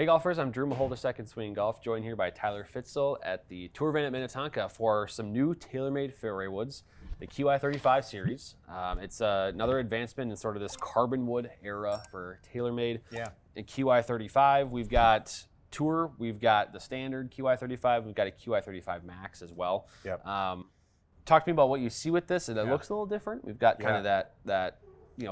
Hey golfers, I'm Drew Mahowald of Second Swing Golf, joined here by Tyler Fitzel at the Tour event at Minnetonka for some new TaylorMade fairway woods, the Qi35 series. It's another advancement in sort of this Carbonwood era for TaylorMade. Yeah. In Qi35, we've got Tour, we've got the standard Qi35, we've got a Qi35 Max as well. Yep. Talk to me about what you see with this, and it looks a little different. We've got kind of that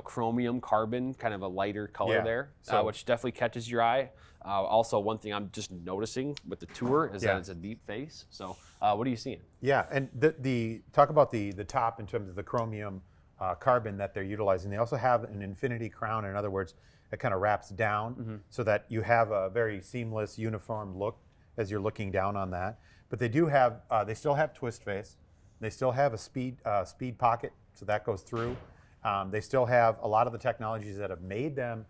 chromium carbon, kind of a lighter color there, which definitely catches your eye. Also, one thing I'm just noticing with the Tour is that it's a deep face. So what are you seeing? Yeah, and the talk about the top in terms of the chromium carbon that they're utilizing. They also have an infinity crown. In other words, it kind of wraps down so that you have a very seamless, uniform look as you're looking down on that. But they do have, they still have twist face. They still have a speed pocket, so that goes through. They still have a lot of the technologies that have made them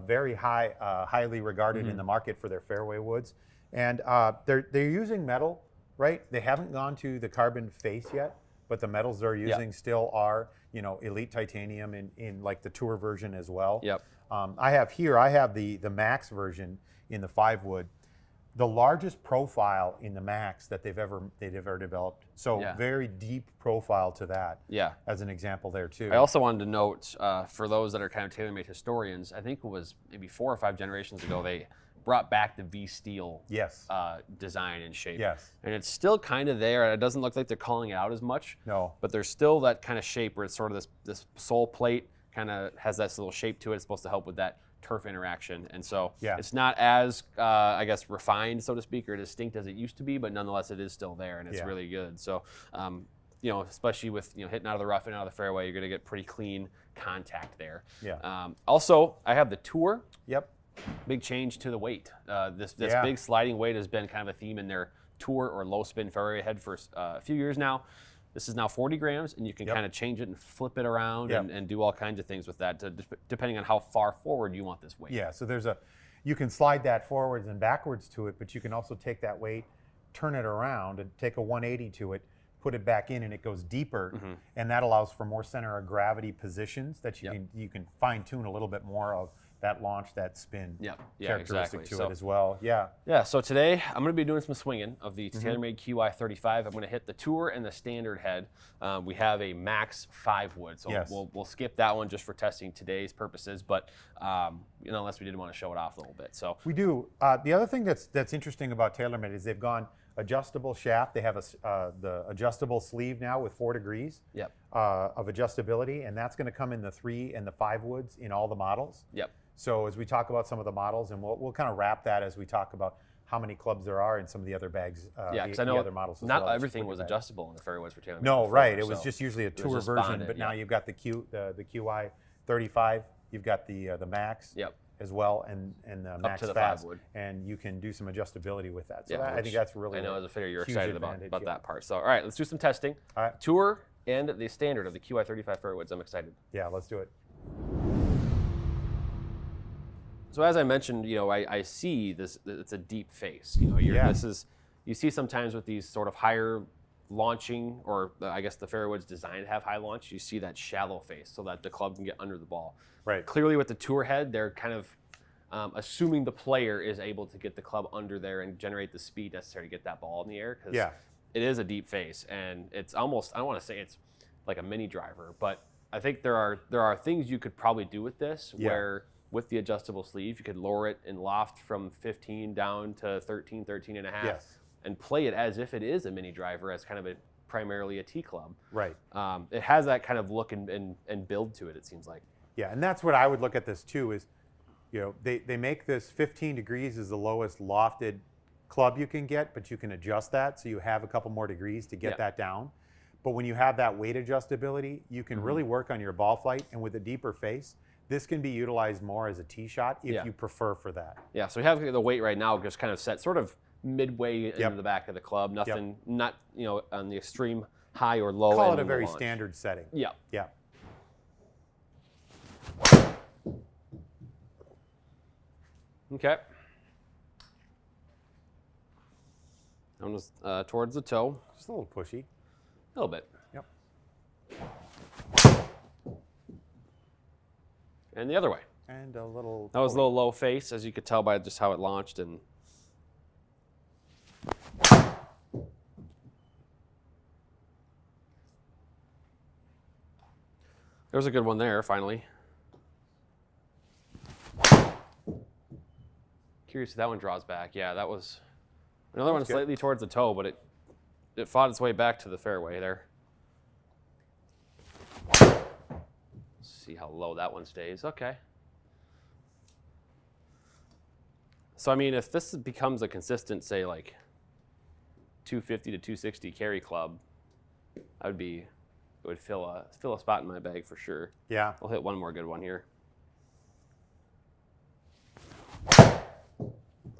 very highly regarded in the market for their fairway woods. And they're using metal, right? They haven't gone to the carbon face yet, but the metals they're using still are, elite titanium in like the Tour version as well. Yep. I have the Max version in the 5-wood. The largest profile in the Max that they've ever developed. So very deep profile to that. Yeah. As an example there too. I also wanted to note for those that are kind of TaylorMade historians, I think it was maybe 4 or 5 generations ago they brought back the V steel design and shape. Yes. And it's still kind of there. It doesn't look like they're calling it out as much. No. But there's still that kind of shape where it's sort of this sole plate kind of has this little shape to it. It's supposed to help with that turf interaction, and so it's not as I guess refined, so to speak, or distinct as it used to be, but nonetheless it is still there, and it's really good. So especially with hitting out of the rough and out of the fairway, you're going to get pretty clean contact there. Also, I have the Tour. Big change to the weight. This big sliding weight has been kind of a theme in their Tour or low spin fairway head for a few years now. This is now 40 grams, and you can kind of change it and flip it around and do all kinds of things with that, depending on how far forward you want this weight. Yeah, so you can slide that forwards and backwards to it, but you can also take that weight, turn it around, and take a 180 to it, put it back in, and it goes deeper, and that allows for more center of gravity positions that you can fine tune a little bit more of that launch, that spin characteristic to it as well. Yeah, so today I'm going to be doing some swinging of the TaylorMade Qi35. I'm going to hit the Tour and the standard head. We have a Max 5-wood, so we'll skip that one just for testing today's purposes, but unless we did want to show it off a little bit. So we do. The other thing that's interesting about TaylorMade is they've gone adjustable shaft. They have the adjustable sleeve now with 4 degrees of adjustability, and that's going to come in the 3 and the 5 woods in all the models. So as we talk about some of the models, and we'll kind of wrap that as we talk about how many clubs there are in some of the other bags, because I know the other models as not well. everything was adjustable in the fairways for TaylorMade. No, right. It was just usually a Tour version, but now you've got the Qi35, you've got the Max as well, and the Max Fast, and you can do some adjustability with that. So I think that's really, I know as a fitter you're excited about that part. So all right, let's do some testing. All right. Tour and the standard of the Qi35 fairwoods. I'm excited. Yeah, let's do it. So as I mentioned, I see this. It's a deep face. You see sometimes with these sort of higher launching, or I guess the fairwoods designed to have high launch. You see that shallow face, so that the club can get under the ball. Right. Clearly, with the Tour head, they're kind of assuming the player is able to get the club under there and generate the speed necessary to get that ball in the air. Because it is a deep face, and it's almost, I don't want to say it's like a mini driver, but I think there are things you could probably do with this where, with the adjustable sleeve, you could lower it in loft from 15 down to 13, 13 and a half, and play it as if it is a mini driver, as kind of primarily a tee club. Right. It has that kind of look and build to it, it seems like. Yeah, and that's what I would look at this too is, they make this 15 degrees is the lowest lofted club you can get, but you can adjust that so you have a couple more degrees to get that down. But when you have that weight adjustability, you can really work on your ball flight, and with a deeper face, this can be utilized more as a tee shot if you prefer for that. Yeah, so we have the weight right now just kind of set sort of midway into the back of the club. Nothing, not on the extreme high or low. Call it a very standard setting. Yeah. Yeah. Okay. Almost towards the toe. Just a little pushy. A little bit. Yep. And the other way. And a little. That was a little low face, as you could tell by just how it launched. And there was a good one there, finally. Curious if that one draws back. Yeah, that was another one slightly towards the toe, but it fought its way back to the fairway there. Let's see how low that one stays. Okay. So, I mean, if this becomes a consistent, say, like 250 to 260 carry club, it would fill a spot in my bag for sure. Yeah. I'll hit one more good one here.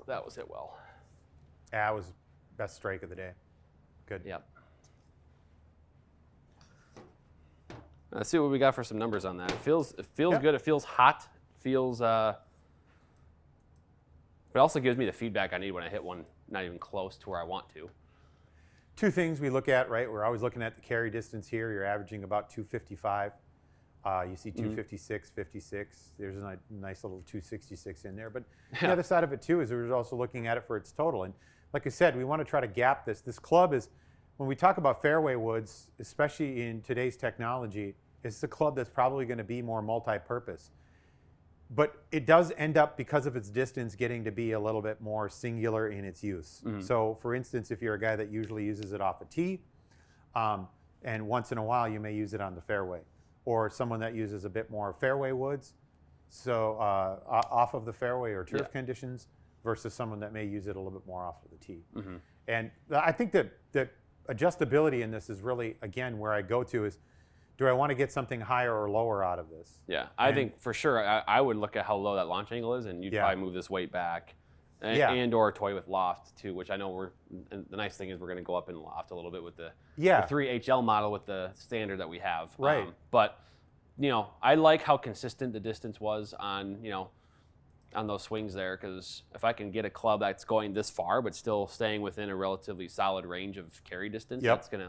That was hit well. Yeah, it was best strike of the day. Good. Yep. Let's see what we got for some numbers on that. It feels good. It feels hot. Feels. But it also gives me the feedback I need when I hit one not even close to where I want to. Two things we look at, right? We're always looking at the carry distance here. You're averaging about 255. You see 256, 56. There's a nice little 266 in there. But the other side of it, too, is we're also looking at it for its total. And like I said, we want to try to gap this. This club is, when we talk about fairway woods, especially in today's technology, it's a club that's probably going to be more multi-purpose. But it does end up, because of its distance, getting to be a little bit more singular in its use. So, for instance, if you're a guy that usually uses it off a tee, and once in a while you may use it on the fairway, or someone that uses a bit more fairway woods, so off of the fairway or turf conditions, versus someone that may use it a little bit more off of the tee. And I think that adjustability in this is really, again, where I go to is, do I want to get something higher or lower out of this? Yeah, I think for sure I would look at how low that launch angle is, and you'd probably move this weight back, and or toy with loft too, which I know and the nice thing is we're going to go up in loft a little bit with the 3HL model with the standard that we have. Right. But you know, I like how consistent the distance was on on those swings there, because if I can get a club that's going this far but still staying within a relatively solid range of carry distance, that's gonna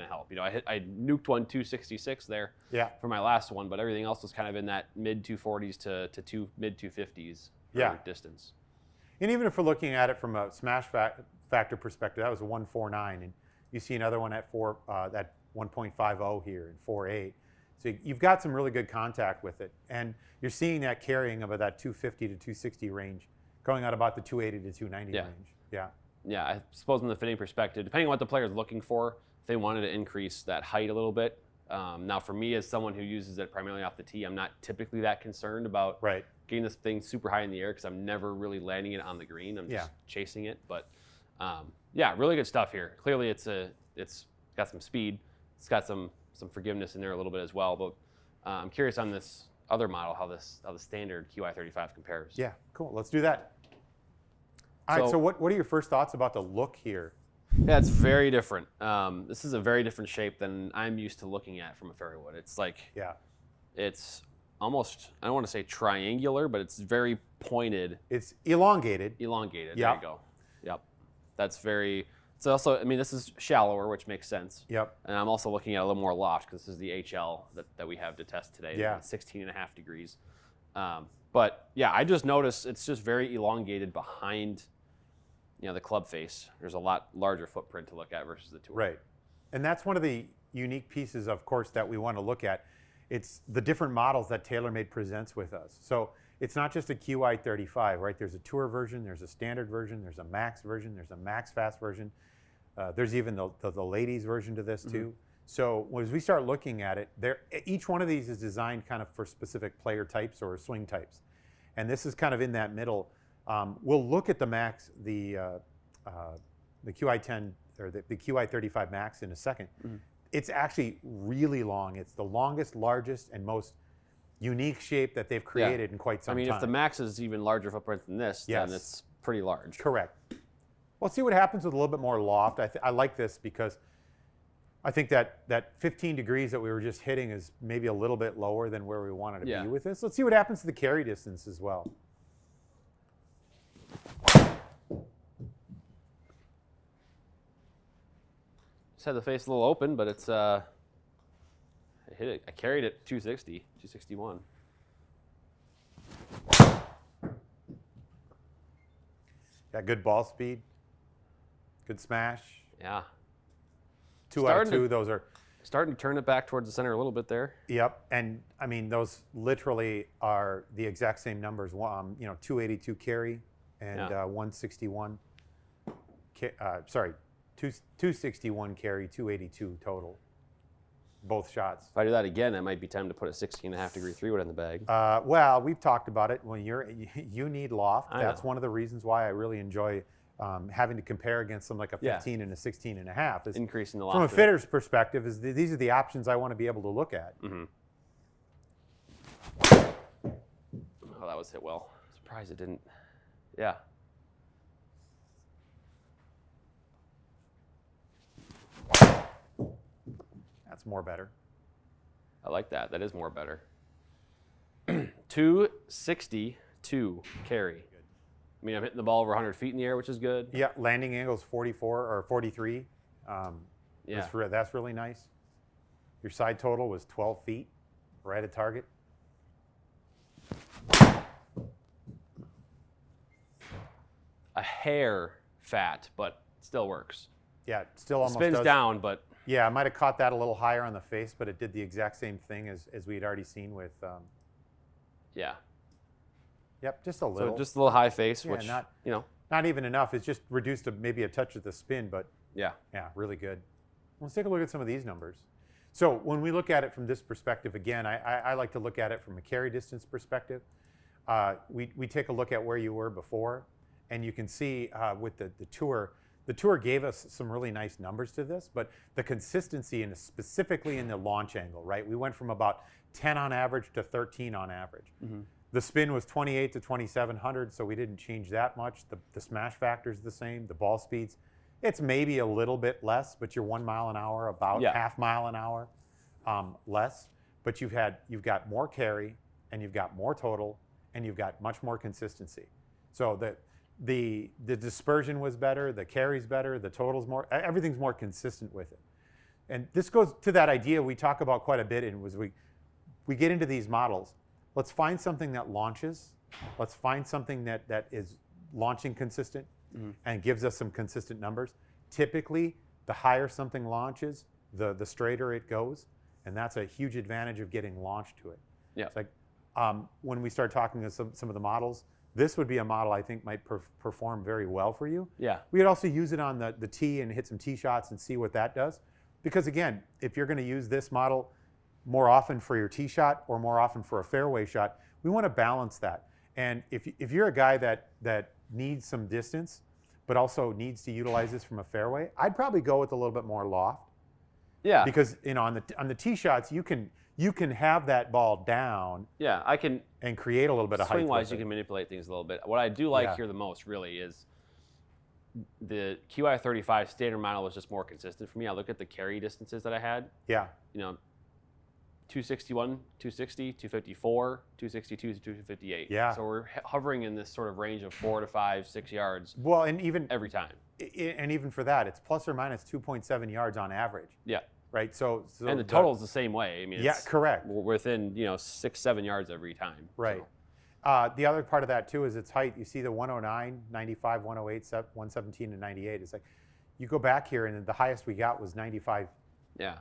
help. I nuked one 266 there for my last one, but everything else was kind of in that mid 240s to mid 250s distance. And even if we're looking at it from a smash factor perspective, that was a 149, and you see another one at that 1.50 here and 4.8. So you've got some really good contact with it, and you're seeing that carrying about that 250 to 260 range, going out about the 280 to 290 range. Yeah, I suppose in the fitting perspective, depending on what the player is looking for, if they wanted to increase that height a little bit. Now, for me, as someone who uses it primarily off the tee, I'm not typically that concerned about getting this thing super high in the air, because I'm never really landing it on the green. I'm just chasing it. But yeah, really good stuff here. Clearly, it's got some speed. It's got some forgiveness in there a little bit as well. But I'm curious on this other model how the standard Qi35 compares. Yeah, cool. Let's do that. All right. So what are your first thoughts about the look here? Yeah, it's very different. This is a very different shape than I'm used to looking at from a fairway wood. It's like it's almost, I don't want to say triangular, but it's very pointed. It's elongated. Elongated. There you go. Yep. That's very. It's also, I mean, this is shallower, which makes sense. Yep. And I'm also looking at a little more loft, because this is the HL that we have to test today. Yeah. 16.5 degrees. But yeah, I just noticed it's just very elongated behind, the club face. There's a lot larger footprint to look at versus the tour. Right. And that's one of the unique pieces, of course, that we want to look at. It's the different models that TaylorMade presents with us. So it's not just a Qi35, right? There's a tour version, there's a standard version, there's a max version, there's a max fast version. There's even the ladies version to this too. So as we start looking at it, each one of these is designed kind of for specific player types or swing types. And this is kind of in that middle. We'll look at the max, the Qi10 or the Qi35 Max in a second. It's actually really long. It's the longest, largest, and most unique shape that they've created in quite some time. I mean, if the Max is even larger footprint than this, then it's pretty large. Correct. Well, let's see what happens with a little bit more loft. I like this because I think that 15 degrees that we were just hitting is maybe a little bit lower than where we wanted to be with this. Let's see what happens to the carry distance as well. Just had the face a little open, but it's I hit it. I carried it 260, 261. Got good ball speed, good smash. Yeah. 2 out of 2, those are. Starting to turn it back towards the center a little bit there. Yep, and I mean those literally are the exact same numbers. 282 carry and 161. Sorry, 261 carry, 282 total. Both shots. If I do that again, it might be time to put a 16.5-degree 3-wood in the bag. Well, we've talked about it. When you need loft, that's one of the reasons why I really enjoy having to compare against some like a 15 and a 16.5. Is increasing the loft. From a fitter's perspective, these are the options I want to be able to look at. Mm-hmm. Oh, that was hit well. Surprised it didn't. Yeah. That's more better. I like that. That is more better. 262 carry. I mean, I'm hitting the ball over 100 feet in the air, which is good. Yeah, landing angle is 44 or 43. Yeah. That's really nice. Your side total was 12 feet, right at target. A hair fat, but still works. Yeah, it still almost spins does. Down, but yeah, I might have caught that a little higher on the face, but it did the exact same thing as we had already seen with. Yeah. Yep, just a little. So just a little high face, yeah, which not even enough. It's just reduced to maybe a touch of the spin, but yeah, really good. Let's take a look at some of these numbers. So when we look at it from this perspective, again, I like to look at it from a carry distance perspective. We take a look at where you were before, and you can see with the Tour. The Tour gave us some really nice numbers to this, but the consistency, and specifically in the launch angle, right? We went from about 10 on average to 13 on average. Mm-hmm. The spin was 28 to 2,700, so we didn't change that much. The smash factor is the same. The ball speeds, it's maybe a little bit less, but you're 1 mile an hour, about half mile an hour less. But you've got more carry, and you've got more total, and you've got much more consistency. So the dispersion was better, the carry's better, the total's more, everything's more consistent with it. And this goes to that idea we talk about quite a bit, and was we get into these models. Let's find something that launches. Let's find something that is launching consistent and gives us some consistent numbers. Typically, the higher something launches, the straighter it goes, and that's a huge advantage of getting launched to it. Yeah. It's like when we start talking to some of the models, this would be a model I think might perform very well for you. Yeah. We could also use it on the tee and hit some tee shots and see what that does. Because again, if you're going to use this model more often for your tee shot or more often for a fairway shot, we want to balance that. And if you're a guy that needs some distance, but also needs to utilize this from a fairway, I'd probably go with a little bit more loft. Yeah. Because on the tee shots, you can have that ball down. Yeah, I can. And create a little bit of height. Swing-wise, you can manipulate things a little bit. What I do like here the most, really, is the Qi35 standard model was just more consistent for me. I look at the carry distances that I had. Yeah. 261, 260, 254, 262 to 258. Yeah. So we're hovering in this sort of range of 4 to 5, 6 yards. Well, and even every time. And even for that, it's plus or minus 2.7 yards on average. Yeah. Right. So and the total is the same way. I mean, yeah, correct. We're within 6, 7 yards every time. Right. So. The other part of that too is its height. You see the 109, 95, 108, 117, and 98. It's like you go back here, and the highest we got was 95. Yeah.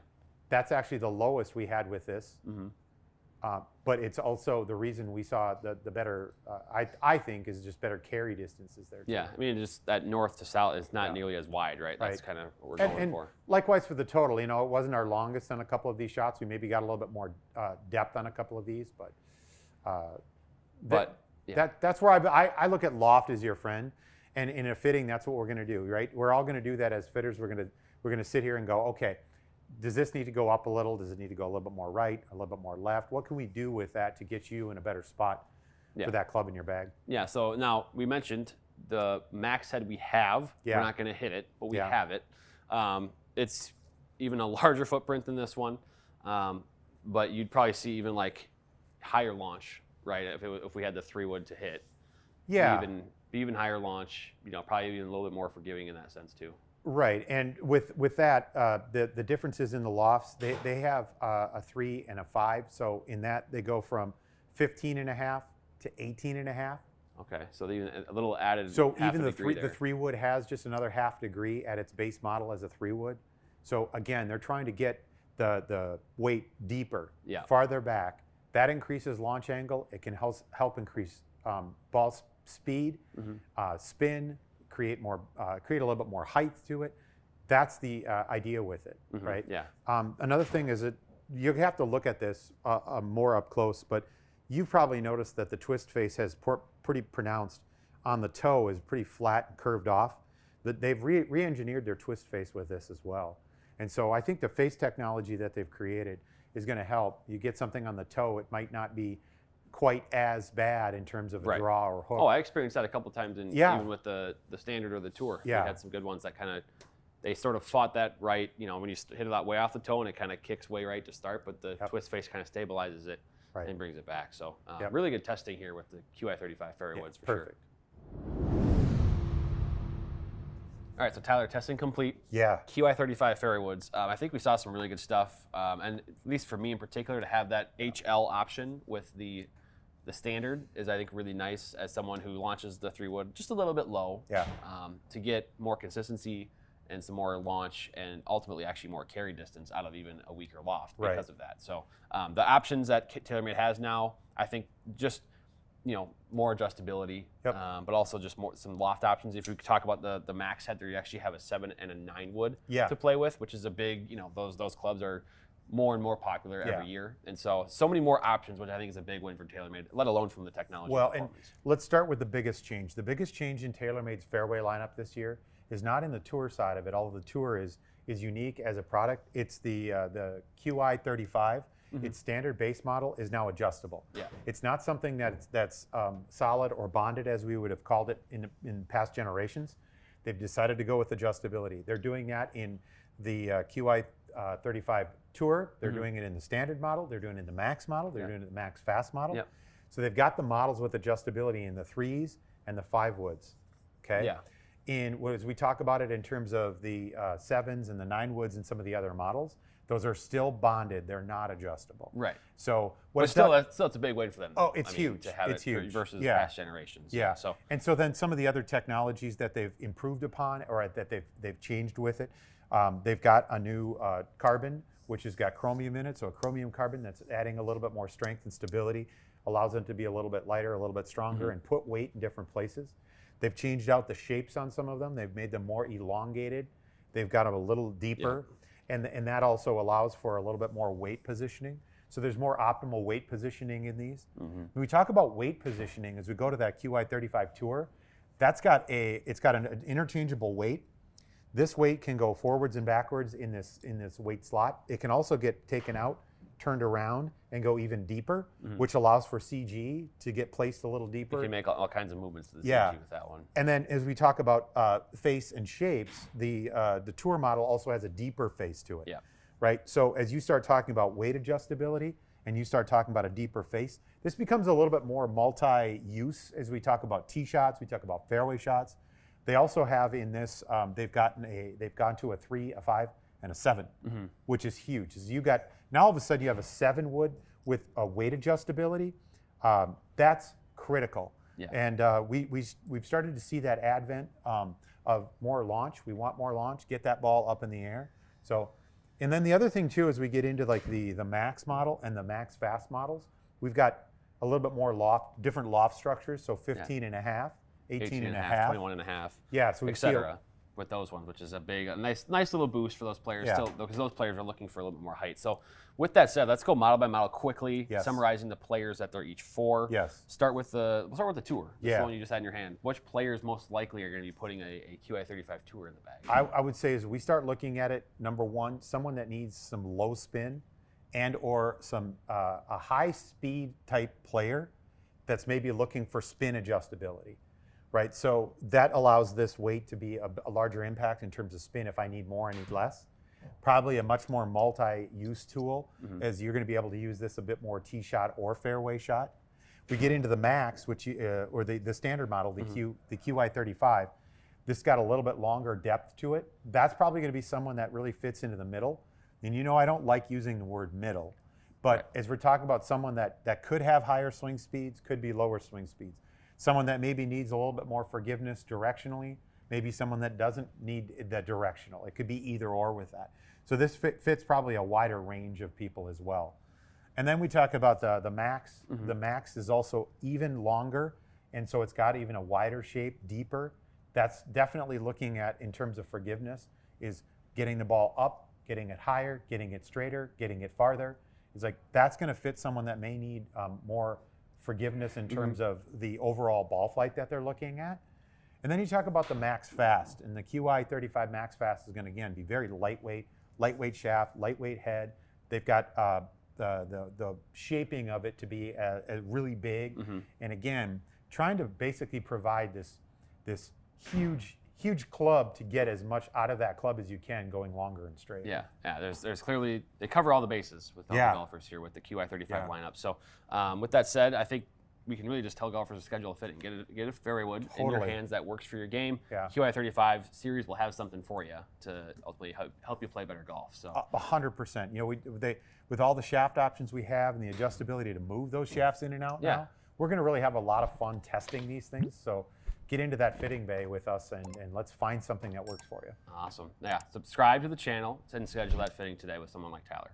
That's actually the lowest we had with this. Mm-hmm. But it's also the reason we saw the better, I think, is just better carry distances there too. Yeah, I mean, just that north to south is not nearly as wide, right? That's kind of what we're going and for. Likewise for the total, it wasn't our longest on a couple of these shots. We maybe got a little bit more depth on a couple of these, but that's where I look at loft as your friend, and in a fitting, that's what we're going to do, right? We're all going to do that as fitters. We're going to sit here and go, okay, does this need to go up a little? Does it need to go a little bit more right, a little bit more left? What can we do with that to get you in a better spot for that club in your bag? Yeah, so now we mentioned the max head we have. Yeah. We're not going to hit it, but we have it. It's even a larger footprint than this one, but you'd probably see even like higher launch, right? If we had the 3-wood to hit. Yeah. Even higher launch, probably even a little bit more forgiving in that sense too. Right, and with that, the differences in the lofts, they have a 3 and a 5. So in that, they go from 15.5 to 18.5 Okay, so even a little added. So half even a degree the there. 3 wood has just another half degree at its base model as a 3 wood. So again, they're trying to get the weight deeper, farther back. That increases launch angle. It can help increase ball speed, spin, create a little bit more height to it. That's the idea with it, right? Yeah. Another thing is that you have to look at this more up close, but you've probably noticed that the twist face has pretty pronounced on the toe, is pretty flat and curved off. That they've re-engineered their twist face with this as well. And so I think the face technology that they've created is going to help. You get something on the toe, it might not be quite as bad in terms of a draw or hook. Oh, I experienced that a couple times even with the standard or the tour. Yeah. We had some good ones that they sort of fought that right, when you hit it that way off the toe and it kind of kicks way right to start, but the twist face kind of stabilizes it and brings it back. So really good testing here with the Qi35 Fairway woods for perfect. sure. All right, so Tyler, testing complete. Yeah. Qi35 Fairway woods. I think we saw some really good stuff, and at least for me in particular, to have that HL option with the standard is, I think, really nice as someone who launches the 3 wood just a little bit low. Yeah. To get more consistency and some more launch and ultimately actually more carry distance out of even a weaker loft because of that. So the options that TaylorMade has now, I think just more adjustability, but also just some loft options. If we talk about the Max head there, you actually have a 7 and a 9 wood to play with, which is a big, those clubs are more and more popular every year. And so many more options, which I think is a big win for TaylorMade, let alone from the technology. Well, and let's start with the biggest change. The biggest change in TaylorMade's fairway lineup this year is not in the tour side of it, although the tour is unique as a product. It's the Qi35. Its standard base model is now adjustable. Yeah. It's not something that's solid or bonded as we would have called it in past generations. They've decided to go with adjustability. They're doing that in the Qi35 Tour. They're doing it in the standard model. They're doing it in the Max model. They're doing it in the Max Fast model. Yep. So they've got the models with adjustability in the 3s and the 5 woods. Okay. Yeah. As we talk about it in terms of the 7s and the 9 woods and some of the other models, those are still bonded. They're not adjustable. Right. So it's a big win for them. Oh, it's huge. To have it's huge versus past generations. Yeah. So then some of the other technologies that they've improved upon or that they've changed with it, they've got a new carbon, which has got chromium in it. So a chromium carbon that's adding a little bit more strength and stability, allows them to be a little bit lighter, a little bit stronger, and put weight in different places. They've changed out the shapes on some of them. They've made them more elongated. They've got them a little deeper. Yeah. And that also allows for a little bit more weight positioning. So there's more optimal weight positioning in these. When we talk about weight positioning, as we go to that Qi35 Tour, it's got an interchangeable weight. This weight can go forwards and backwards in this weight slot. It can also get taken out, turned around, and go even deeper, which allows for CG to get placed a little deeper. You can make all kinds of movements to the CG with that one. And then as we talk about face and shapes, the Tour model also has a deeper face to it. Yeah. Right? So as you start talking about weight adjustability and you start talking about a deeper face, this becomes a little bit more multi-use as we talk about tee shots, we talk about fairway shots. They also have in this, they've gone to a 3, a 5, and a 7, which is huge. Now all of a sudden you have a 7 wood with a weight adjustability. That's critical. Yeah. And we've started to see that advent of more launch. We want more launch, get that ball up in the air. So, and then the other thing too, as we get into like the Max model and the Max Fast models, we've got a little bit more different loft structures. So 15 and a half, 18 and a half, 21 and a half, yeah, so etc. With those ones, which is a nice little boost for those players still, because those players are looking for a little bit more height. So with that said, let's go model by model quickly, summarizing the players that they're each for. Yes. We'll start with the Tour. This is the one you just had in your hand. Which players most likely are going to be putting a Qi35 Tour in the bag? I would say as we start looking at it, number one, someone that needs some low spin and or some a high speed type player that's maybe looking for spin adjustability. Right, so that allows this weight to be a larger impact in terms of spin. If I need more, I need less. Probably a much more multi-use tool, as you're going to be able to use this a bit more tee shot or fairway shot. We get into the Max, or the standard model, the Qi35. This got a little bit longer depth to it. That's probably going to be someone that really fits into the middle. And I don't like using the word middle, but as we're talking about someone that could have higher swing speeds, could be lower swing speeds. someone that maybe needs a little bit more forgiveness directionally, maybe someone that doesn't need that directional. It could be either or with that. So this fits probably a wider range of people as well. And then we talk about the Max. The Max is also even longer, and so it's got even a wider shape, deeper. That's definitely looking at, in terms of forgiveness, is getting the ball up, getting it higher, getting it straighter, getting it farther. It's like that's going to fit someone that may need more forgiveness in terms of the overall ball flight that they're looking at. And then you talk about the Max Fast, and the Qi35 Max Fast is going to, again, be very lightweight shaft, lightweight head. They've got the shaping of it to be really big, and again, trying to basically provide this huge club to get as much out of that club as you can, going longer and straight. Yeah. There's clearly, they cover all the bases with all the golfers here with the Qi35 lineup. So with that said, I think we can really just tell golfers to schedule a fitting. Get a fairway wood in your hands that works for your game. Qi35 series will have something for you to ultimately help you play better golf. So 100%. You know, with all the shaft options we have and the adjustability to move those shafts in and out now, we're going to really have a lot of fun testing these things. So get into that fitting bay with us, and let's find something that works for you. Awesome. Yeah, subscribe to the channel and schedule that fitting today with someone like Tyler.